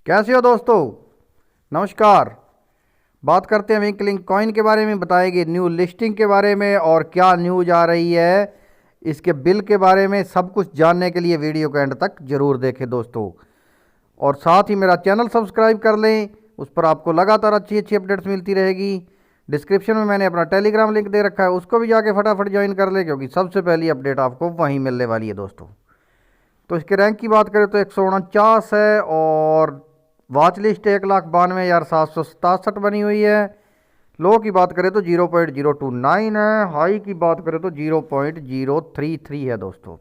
कैसे हो दोस्तों। नमस्कार। बात करते हैं विंकलिंग कॉइन के बारे में, बताएंगे न्यू लिस्टिंग के बारे में और क्या न्यूज आ रही है, इसके बिल के बारे में सब कुछ जानने के लिए वीडियो को एंड तक जरूर देखें दोस्तों। और साथ ही मेरा चैनल सब्सक्राइब कर लें, उस पर आपको लगातार अच्छी अच्छी अपडेट्स मिलती रहेगी। डिस्क्रिप्शन में मैंने अपना टेलीग्राम लिंक दे रखा है, उसको भी जाके फटाफट ज्वाइन कर लें, क्योंकि सबसे पहली अपडेट आपको वहीं मिलने वाली है दोस्तों। तो इसके रैंक की बात करें तो 149 है और वॉच लिस्ट 1,92,767 बनी हुई है। लो की बात करें तो 0.029 है, हाई की बात करें तो 0.033 है दोस्तों।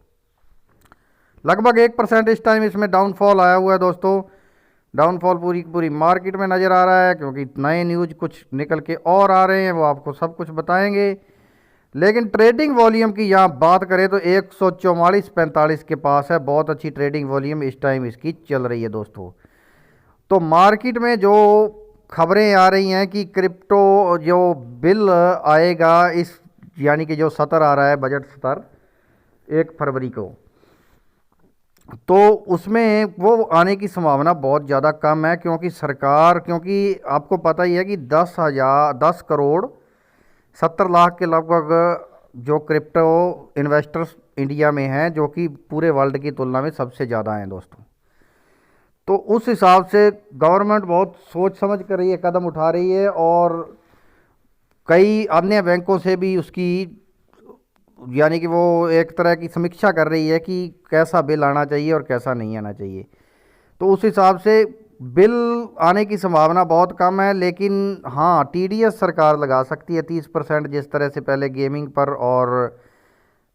लगभग 1% इस टाइम इसमें डाउनफॉल आया हुआ है दोस्तों। डाउनफॉल पूरी पूरी मार्केट में नज़र आ रहा है, क्योंकि नए न्यूज कुछ निकल के और आ रहे हैं, वो आपको सब कुछ बताएंगे। लेकिन ट्रेडिंग वॉल्यूम की यहाँ बात करें तो 144.45 के पास है, बहुत अच्छी ट्रेडिंग वॉल्यूम इस टाइम इसकी चल रही है दोस्तों। तो मार्केट में जो खबरें आ रही हैं कि क्रिप्टो जो बिल आएगा इस, यानी कि जो सत्र आ रहा है बजट सत्र 1 फरवरी को, तो उसमें वो आने की संभावना बहुत ज़्यादा कम है, क्योंकि सरकार, क्योंकि आपको पता ही है कि 10 करोड़ 70 लाख के लगभग जो क्रिप्टो इन्वेस्टर्स इंडिया में हैं, जो कि पूरे वर्ल्ड की तुलना में सबसे ज़्यादा हैं दोस्तों। तो उस हिसाब से गवर्नमेंट बहुत सोच समझ कर ये कदम उठा रही है, और कई अन्य बैंकों से भी उसकी, यानी कि वो एक तरह की समीक्षा कर रही है कि कैसा बिल आना चाहिए और कैसा नहीं आना चाहिए। तो उस हिसाब से बिल आने की संभावना बहुत कम है, लेकिन हाँ टीडीएस सरकार लगा सकती है 30%, जिस तरह से पहले गेमिंग पर और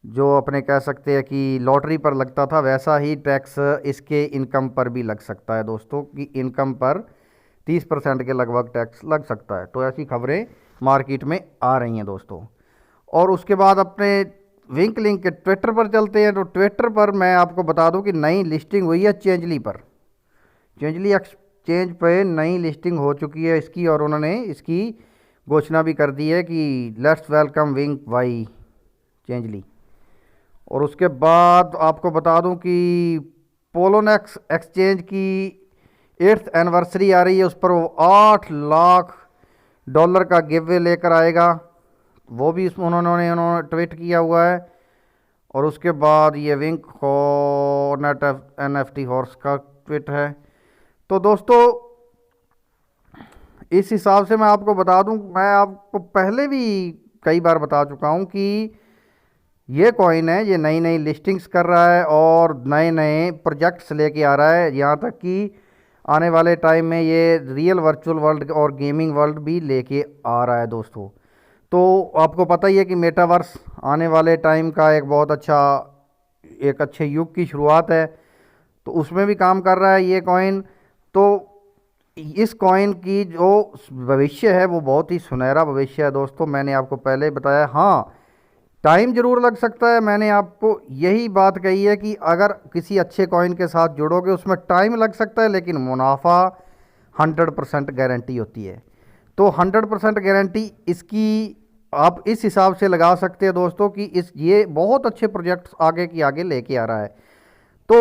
जो अपने कह सकते हैं कि लॉटरी पर लगता था, वैसा ही टैक्स इसके इनकम पर भी लग सकता है दोस्तों, कि इनकम पर 30% के लगभग टैक्स लग सकता है। तो ऐसी खबरें मार्केट में आ रही हैं दोस्तों। और उसके बाद अपने विंक लिंक के ट्विटर पर चलते हैं। तो ट्विटर पर मैं आपको बता दूं कि नई लिस्टिंग हुई है चेंजली पर। चेंजली एक्सचेंज पे नई लिस्टिंग हो चुकी है इसकी, और उन्होंने इसकी घोषणा भी कर दी है कि लेट्स वेलकम विंक बाई चेंजली। और उसके बाद आपको बता दूं कि पोलोनेक्स एक्सचेंज की 8th एनिवर्सरी आ रही है, उस पर वो $8 लाख का गिव वे लेकर आएगा, वो भी इसमें उन्होंने ट्वीट किया हुआ है। और उसके बाद ये विंक नेट NFT हॉर्स का ट्वीट है। तो दोस्तों इस हिसाब से मैं आपको बता दूं, मैं आपको पहले भी कई बार बता चुका हूं कि ये कॉइन है, ये नई नई लिस्टिंग्स कर रहा है और नए नए प्रोजेक्ट्स लेके आ रहा है, यहाँ तक कि आने वाले टाइम में ये रियल वर्चुअल वर्ल्ड और गेमिंग वर्ल्ड भी लेके आ रहा है दोस्तों। तो आपको पता ही है कि मेटावर्स आने वाले टाइम का एक बहुत अच्छा, एक अच्छे युग की शुरुआत है, तो उसमें भी काम कर रहा है ये कॉइन। तो इस कॉइन की जो भविष्य है वो बहुत ही सुनहरा भविष्य है दोस्तों। मैंने आपको पहले बताया, हाँ टाइम ज़रूर लग सकता है, मैंने आपको यही बात कही है कि अगर किसी अच्छे कॉइन के साथ जुड़ोगे उसमें टाइम लग सकता है, लेकिन मुनाफा 100% गारंटी होती है। तो 100% गारंटी इसकी आप इस हिसाब से लगा सकते हैं दोस्तों कि ये बहुत अच्छे प्रोजेक्ट्स आगे की आगे लेके आ रहा है। तो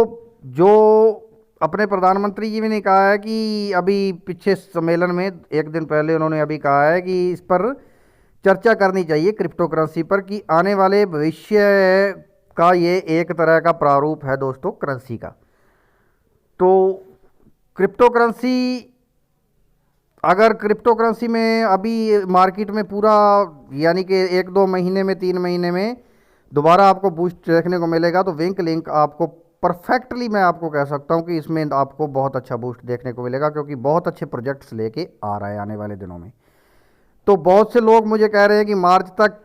जो अपने प्रधानमंत्री जी ने कहा है कि अभी पीछे सम्मेलन में एक दिन पहले उन्होंने अभी कहा है कि इस पर चर्चा करनी चाहिए क्रिप्टो करेंसी पर, कि आने वाले भविष्य का ये एक तरह का प्रारूप है दोस्तों करेंसी का। तो क्रिप्टो करेंसी, अगर क्रिप्टो करेंसी में अभी मार्केट में पूरा, यानी कि 1-2 महीने में 3 महीने में दोबारा आपको बूस्ट देखने को मिलेगा, तो विंक लिंक आपको परफेक्टली, मैं आपको कह सकता हूं कि इसमें आपको बहुत अच्छा बूस्ट देखने को मिलेगा, क्योंकि बहुत अच्छे प्रोजेक्ट्स लेके आ रहा है आने वाले दिनों में। तो बहुत से लोग मुझे कह रहे हैं कि मार्च तक,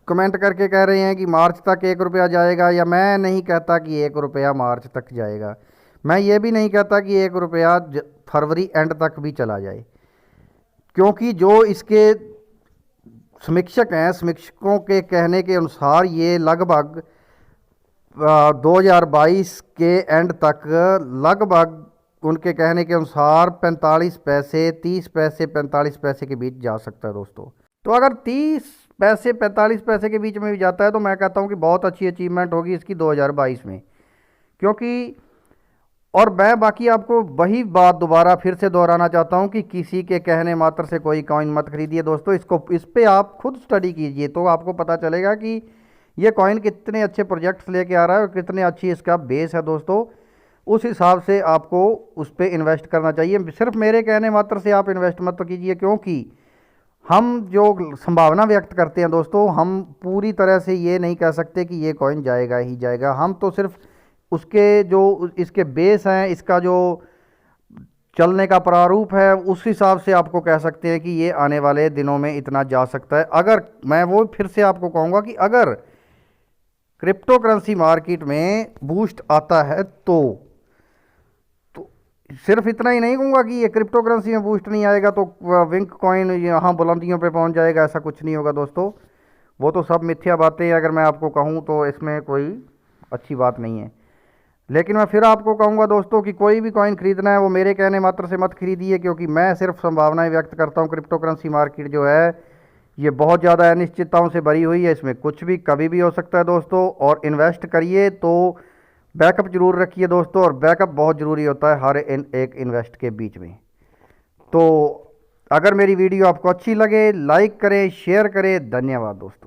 कमेंट करके कह रहे हैं कि मार्च तक 1 रुपया जाएगा, या मैं नहीं कहता कि 1 रुपया मार्च तक जाएगा, मैं ये भी नहीं कहता कि 1 रुपया फरवरी एंड तक भी चला जाए, क्योंकि जो इसके समीक्षक हैं, समीक्षकों के कहने के अनुसार ये लगभग 2022 के एंड तक लगभग, उनके कहने के अनुसार 45 पैसे 30 पैसे 45 पैसे के बीच जा सकता है दोस्तों। तो अगर 30 पैसे 45 पैसे के बीच में भी जाता है तो मैं कहता हूं कि बहुत अच्छी अचीवमेंट होगी इसकी 2022 में, क्योंकि और मैं बाकी आपको वही बात दोबारा फिर से दोहराना चाहता हूं कि किसी के कहने मात्र से कोई कॉइन मत खरीदिए दोस्तों। इसको इस पे आप खुद स्टडी कीजिए तो आपको पता चलेगा कि ये कॉइन कितने अच्छे प्रोजेक्ट्स लेके आ रहा है और कितने अच्छी इसका बेस है दोस्तों। उस हिसाब से आपको उस पर इन्वेस्ट करना चाहिए। सिर्फ मेरे कहने मात्र से आप इन्वेस्ट मत कीजिए, क्योंकि हम जो संभावना व्यक्त करते हैं दोस्तों, हम पूरी तरह से ये नहीं कह सकते कि ये कॉइन जाएगा ही जाएगा। हम तो सिर्फ उसके जो इसके बेस हैं, इसका जो चलने का प्रारूप है, उस हिसाब से आपको कह सकते हैं कि ये आने वाले दिनों में इतना जा सकता है। अगर मैं वो फिर से आपको कहूँगा कि अगर क्रिप्टो करेंसी मार्केट में बूस्ट आता है तो सिर्फ इतना ही नहीं कहूँगा कि ये क्रिप्टो करेंसी में बूस्ट नहीं आएगा तो विंक कॉइन यहाँ बुलंदियों पे पहुँच जाएगा, ऐसा कुछ नहीं होगा दोस्तों। वो तो सब मिथ्या बातें हैं, अगर मैं आपको कहूँ तो इसमें कोई अच्छी बात नहीं है। लेकिन मैं फिर आपको कहूँगा दोस्तों कि कोई भी कॉइन खरीदना है वो मेरे कहने मात्र से मत खरीदिए, क्योंकि मैं सिर्फ संभावनाएं व्यक्त करता हूँ। क्रिप्टो करेंसी मार्केट जो है ये बहुत ज़्यादा अनिश्चितताओं से भरी हुई है, इसमें कुछ भी कभी भी हो सकता है दोस्तों। और इन्वेस्ट करिए तो बैकअप जरूर रखिए दोस्तों, और बैकअप बहुत ज़रूरी होता है हर एक इन्वेस्ट के बीच में। तो अगर मेरी वीडियो आपको अच्छी लगे लाइक करें, शेयर करें। धन्यवाद दोस्तों।